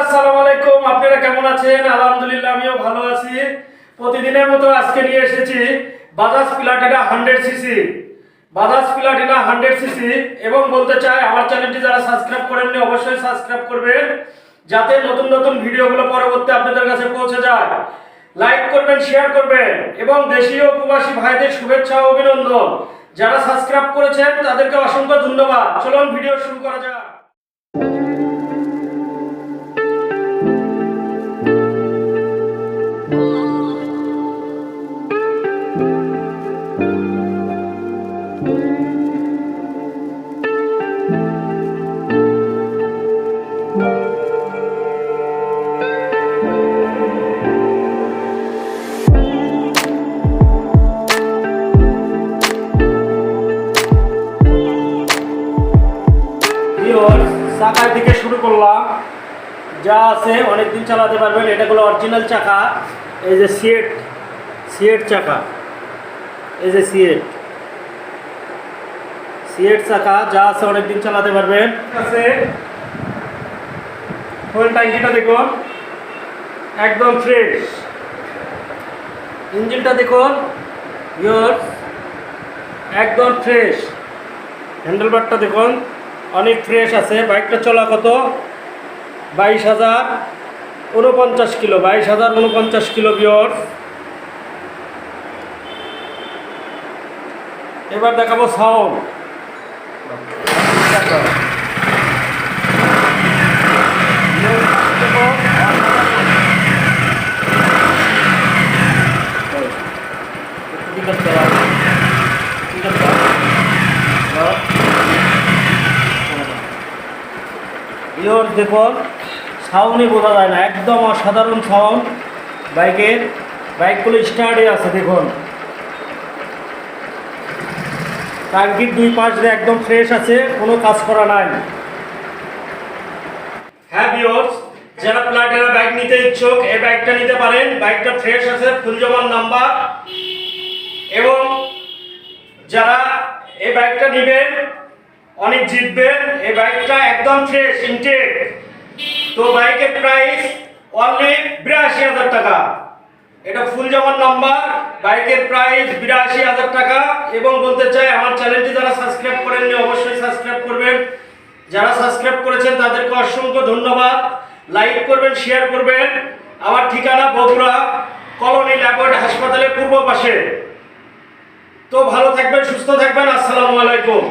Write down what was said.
আসসালামু আলাইকুম। আপনারা কেমন আছেন? আলহামদুলিল্লাহ আমিও ভালো আছি। প্রতিদিনের মতো আজকে নিয়ে এসেছি Bajaj Platina 100 CC. Bajaj Platina 100 CC এবং বলতে চাই আমার চ্যানেলটি যারা সাবস্ক্রাইব করেননি অবশ্যই সাবস্ক্রাইব করবেন, যাতে নতুন নতুন ভিডিওগুলো পরবর্তী আপনাদের কাছে পৌঁছে যায়। লাইক করবেন, শেয়ার করবেন এবং দেশীয় প্রবাসী ভাইদের শুভেচ্ছা ও অভিনন্দন। যারা সাবস্ক্রাইব করেছেন তাদেরকে অসংখ্য ধন্যবাদ। চলুন ভিডিও শুরু করা যাক। চাকায় থেকে শুরু করলাম, যা আছে অনেকদিন চালাতে পারবেন। এটা হলো অরিজিনাল চাকা। এই যে সিয়েট চাকা, এই যে সিয়েট চাকা, যা আছে অনেকদিন চালাতে পারবেন। আছে ফুয়েল ট্যাঙ্কিটা দেখুন একদম ফ্রেশ। ইঞ্জিনটা দেখুন একদম ফ্রেশ। হ্যান্ডেলবারটা দেখুন অনেক ফ্রেশ আছে। বাইকটা চলা কত? 22,049 কিলো, 22,049 কিলো ভিউয়ার্স। এবার দেখাবো সাউন্ড। দেখুন সাউন্ডই বোঝা যায় না, একদম অসাধারণ সাউন্ড বাইকগুলো স্টার্টে আছে। দেখুন টাঙ্কির দুই পাশ দিয়ে একদম ফ্রেশ আছে, কোনো কাজ করা নাই। হ্যাঁ ভিউয়ার্স, যারা প্লাটিনা বাইক নিতে ইচ্ছুক এই বাইকটা নিতে পারেন। বাইকটা ফ্রেশ আছে, ফুল জমান নাম্বার। এবং যারা এই বাইকটা নেবেন অনেক জিতবেন। এই বাইকটা একদম ফ্রেশ ইনটেক। তো বাইকের প্রাইস অনলি 82,000 টাকা। এটা ফুল জমান নাম্বার, বাইকের প্রাইস 82,000 টাকা। এবং বলতে চাই আমার চ্যানেলটি যারা সাবস্ক্রাইব করেননি অবশ্যই সাবস্ক্রাইব করবেন। যারা সাবস্ক্রাইব করেছেন তাদেরকে অসংখ্য ধন্যবাদ। লাইক করবেন, শেয়ার করবেন। আমার ঠিকানা বগুড়া কলোনি ল্যাবরেটরি হাসপাতালের পূর্ব পাশে। তো ভালো থাকবেন, সুস্থ থাকবেন। আসসালামু আলাইকুম।